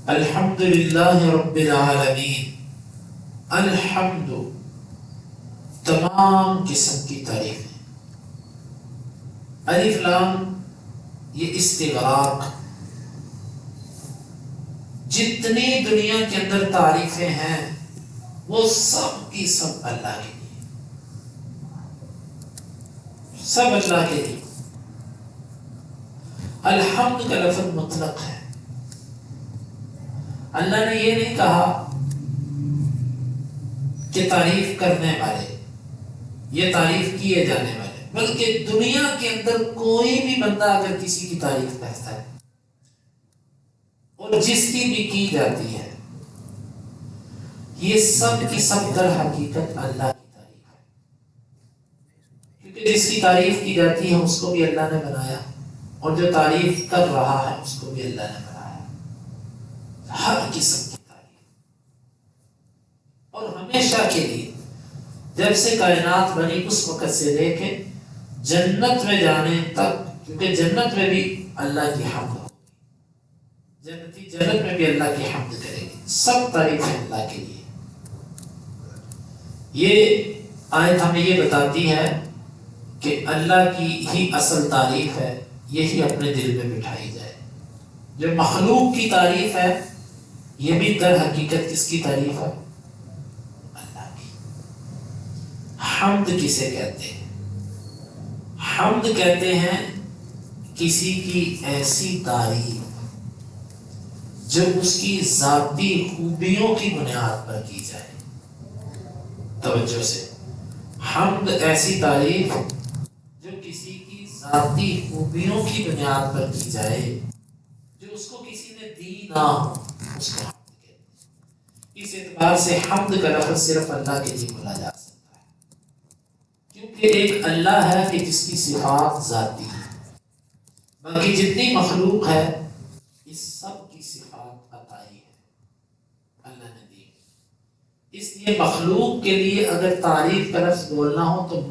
الحمدللہ رب العالمین، الحمد تمام قسم کی تعریفیں، الف لام یہ استغراق، جتنی دنیا کے اندر تعریفیں ہیں وہ سب کی سب اللہ کے لیے، سب اللہ کے لیے۔ الحمد کا لفظ مطلق ہے، اللہ نے یہ نہیں کہا کہ تعریف کرنے والے، یہ تعریف کیے جانے والے، بلکہ دنیا کے اندر کوئی بھی بندہ اگر کسی کی تعریف کرتا ہے اور جس کی بھی کی جاتی ہے، یہ سب کی سب در حقیقت اللہ کی تعریف ہے، کیونکہ جس کی تعریف کی جاتی ہے اس کو بھی اللہ نے بنایا، اور جو تعریف کر رہا ہے اس کو بھی اللہ نے بنایا، ہر قسم کی تعریف، اور ہمیشہ کے لیے، جب سے کائنات بنی اس وقت سے لے کے جنت میں جانے تک، کیونکہ جنت میں بھی اللہ کی حمد ہوگی، جنتی جنت میں بھی اللہ کی حمد کرے گی، سب تعریفیں اللہ کے لیے۔ یہ آیت ہمیں یہ بتاتی ہے کہ اللہ کی ہی اصل تعریف ہے، یہی اپنے دل میں بٹھائی جائے۔ جو مخلوق کی تعریف ہے یہ بھی در حقیقت کس کی تعریف ہے؟ اللہ کی۔ حمد کسے کہتے ہیں؟ حمد کہتے ہیں کسی کی ایسی تعریف جو اس کی ذاتی خوبیوں کی بنیاد پر کی جائے۔ توجہ سے، حمد ایسی تعریف جو کسی کی ذاتی خوبیوں کی بنیاد پر کی جائے، جو اس کو کسی نے دی نہ ہو، اس کو حمد کہتے ہیں۔ اس اعتبار سے حمد کا لفظ صرف اللہ کے لیے بولا جا سکتا ہے، کیونکہ ایک اللہ ہے کہ جس کی صفات ذاتی ہے، باقی جتنی مخلوق ہے اس سب کی صفات عطائی ہے، اللہ نے دی۔ اس لیے مخلوق کے لیے اگر تعریف کا لفظ بولنا ہو تو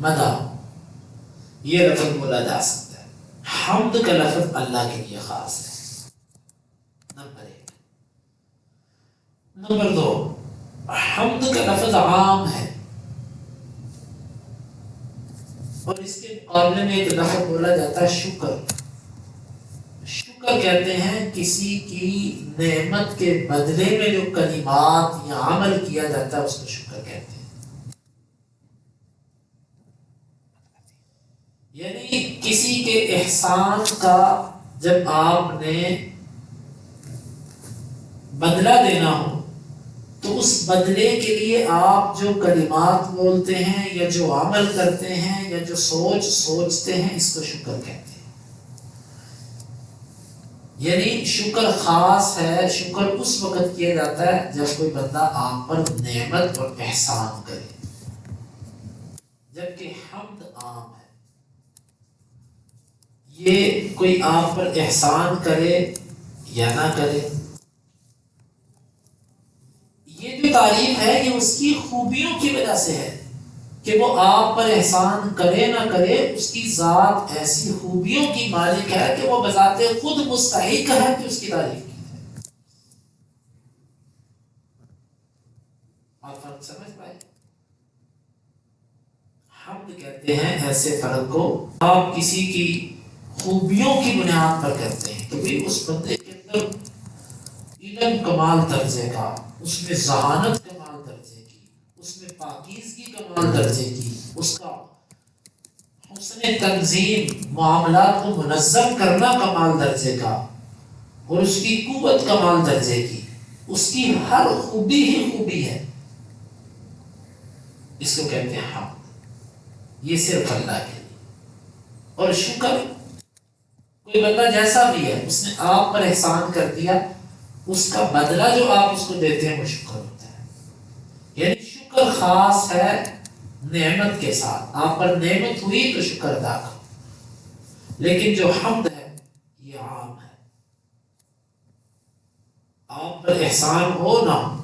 مدح یہ لفظ بولا جا سکتا ہے۔ حمد کا لفظ اللہ کے لیے خاص ہے، نمبر 1۔ نمبر 2، حمد کا لفظ عام ہے، اور اس کے مقابلے میں ایک لفظ بولا جاتا ہے شکر۔ شکر کہتے ہیں کسی کی نعمت کے بدلے میں جو کلمات یا عمل کیا جاتا ہے اس کو شکر کہتے ہیں۔ یعنی کسی کے احسان کا جب آپ نے بدلہ دینا ہو تو اس بدلے کے لیے آپ جو کلمات بولتے ہیں یا جو عمل کرتے ہیں یا جو سوچتے ہیں اس کو شکر کہتے ہیں۔ یعنی شکر خاص ہے، شکر اس وقت کیا جاتا ہے جب کوئی بندہ آپ پر نعمت اور احسان کرے، جبکہ حمد عام ہے، یہ کوئی آپ پر احسان کرے یا نہ کرے، یہ جو تعریف ہے یہ اس کی خوبیوں کی وجہ سے ہے کہ وہ آپ پر احسان کرے نہ کرے، اس کی ذات ایسی خوبیوں کی مالک ہے کہ وہ بذات خود مستحق ہے کہ اس کی تعریف کی جائے۔ آپ فرق سمجھ پائے؟ حمد کہتے ہیں ایسے فرق کو آپ کسی کی خوبیوں کی بنیاد پر کرتے ہیں کہ بھئی اس بندے کے اندر علم کمال درجے کا، اس میں ذہانت کمال درجے کی، اس میں پاکیزگی کمال درجے کی، اس کا حسن تنظیم، معاملات کو منظم کرنا کمال درجے کا، اور اس کی قوت کمال درجے کی، اس کی ہر خوبی ہی خوبی ہے، اس کو کہتے ہیں حمد۔ یہ صرف اللہ کے لیے۔ اور شکر، کوئی بندہ جیسا بھی ہے اس نے آپ پر احسان کر دیا، اس کا بدلہ جو آپ اس کو دیتے ہیں وہ شکر ہوتا ہے۔ یعنی شکر خاص ہے نعمت کے ساتھ، آپ پر نعمت ہوئی تو شکر ادا کرو، لیکن جو حمد ہے یہ عام ہے، آپ پر احسان ہو نہ ہو،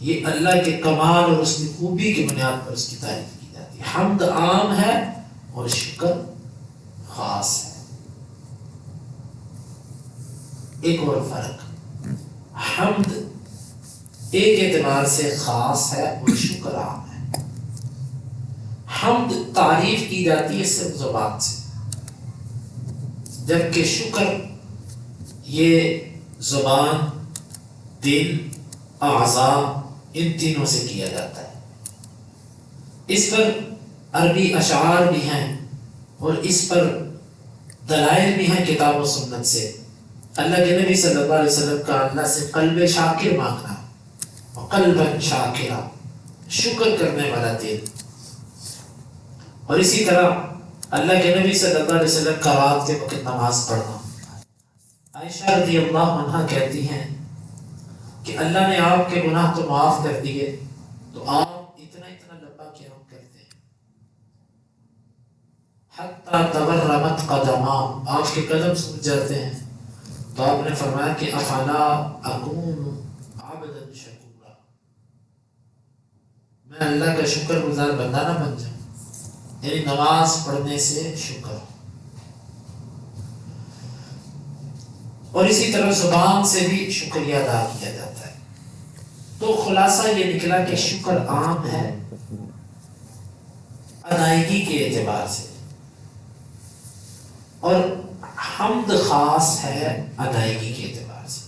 یہ اللہ کے کمال اور اس کی خوبی کی بنیاد پر اس کی تعریف کی جاتی ہے۔ حمد عام ہے اور شکر خاص ہے۔ ایک اور فرق حمد ایک اعتبار سے خاص ہے اور شکر عام ہے۔ حمد تعریف کی جاتی ہے صرف زبان سے، جبکہ شکر یہ زبان، دل، اعضاء ان تینوں سے کیا جاتا ہے۔ اس پر عربی اشعار بھی ہیں اور اس پر دلائل بھی ہیں کتاب و سنت سے۔ اللہ کے نبی صلی اللہ علیہ وسلم کا اللہ سے قلب شاکر مانگنا، قلبا شاکرا، شکر کرنے والا دل۔ اور اسی طرح اللہ کے نبی صلی اللہ علیہ وسلم کا رات کے وقت نماز پڑھنا۔ عائشہ رضی اللہ عنہا کہتی ہیں کہ اللہ نے آپ کے گناہ تو معاف کر دیے، تو آپ اتنا لمبا کیوں کرتے ہیں؟ حتی تورمت قدماہ، آپ کے قدم سوکھ جاتے ہیں۔ تو آپ نے فرمایا کہ افلا اکون عبدا شکورا، میں اللہ کا شکر گزار بندہ نہ بن جاؤں، یعنی نماز پڑھنے سے شکر۔ اور اسی طرح زبان سے بھی شکریہ ادا کیا جاتا ہے۔ تو خلاصہ یہ نکلا کہ شکر عام ہے ادائیگی کے اعتبار سے، اور حمد خاص ہے ادائیگی کے اعتبار سے۔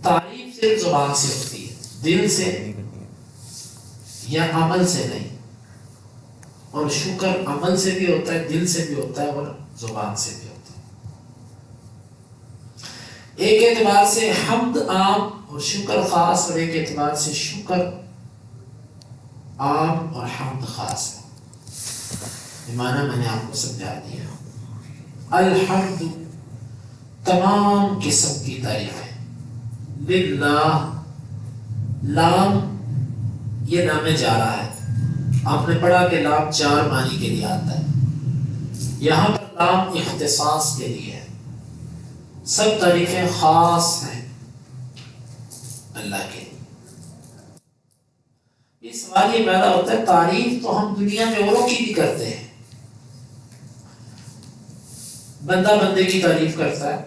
تعریف صرف زبان سے ہوتی ہے، دل سے یا عمل سے نہیں، اور شکر عمل سے بھی ہوتا ہے، دل سے بھی ہوتا ہے، اور زبان سے بھی ہوتا ہے۔ ایک اعتبار سے حمد عام اور شکر خاص، اور ایک اعتبار سے شکر عام اور حمد خاص ہے۔ معنی میں نے آپ کو سمجھا دیا۔ الحمد تمام قسم کی تعریف ہے، للہ، لام یہ نام جارہ ہے۔ آپ نے پڑھا کہ لام چار معنی کے لیے آتا ہے، یہاں پر لام اختصاص کے لیے ہے۔ سب تعریفیں خاص ہیں اللہ کے لیے۔ اس سوال یہ پیدا ہوتا ہے، تعریف تو ہم دنیا میں اوروں کی بھی کرتے ہیں، بندہ بندے کی تعریف کرتا ہے،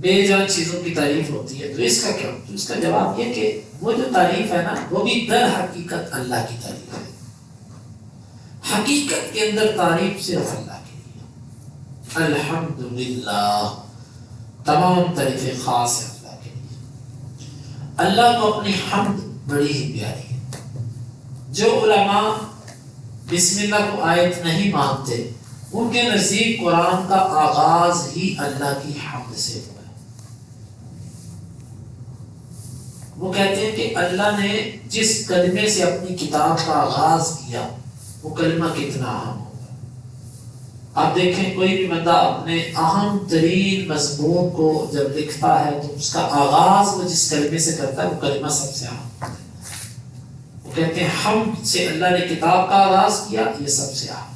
بے جان چیزوں کی تعریف ہوتی ہے، تو اس کا کیا؟ تو اس کا جواب یہ کہ وہ جو تعریف ہے نا، وہ بھی در حقیقت اللہ کی تعریف ہے۔ حقیقت کے اندر تعریف صرف اللہ کے لیے۔ الحمدللہ، تمام تعریفیں خاص ہیں اللہ کے لیے۔ اللہ کو اپنی حمد بڑی ہی پیاری ہے۔ جو علماء بسم اللہ کو آیت نہیں مانتے، ان کے نزدیک قرآن کا آغاز ہی اللہ کی حمد سے ہوا ہے۔ وہ کہتے ہیں کہ اللہ نے جس کلمے سے اپنی کتاب کا آغاز کیا، وہ کلمہ کتنا اہم ہوگا۔ آپ دیکھیں کوئی بھی بندہ اپنے اہم ترین مضمون کو جب لکھتا ہے تو اس کا آغاز وہ جس کلمے سے کرتا ہے، وہ کلمہ سب سے اہم ہوتا ہے۔ وہ کہتے ہیں حمد سے اللہ نے کتاب کا آغاز کیا، یہ سب سے اہم۔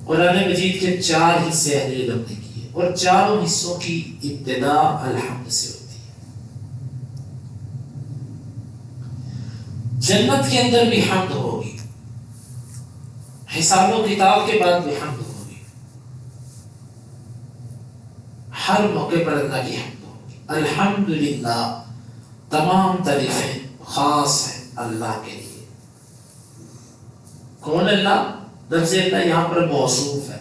قرآن مجید کے 4 حصے اہل علم نے کیے، اور چاروں حصوں کی ابتدا الحمد سے ہوتی ہے۔ جنت کے اندر بھی حمد ہوگی، حساب و کتاب کے بعد بھی حمد ہوگی، ہر موقع پر اللہ کی حمد ہوگی۔ الحمدللہ، تمام تعریفیں خاص ہیں اللہ کے لیے۔ کون اللہ؟ لفظ اللہ یہاں پر موصوف ہے،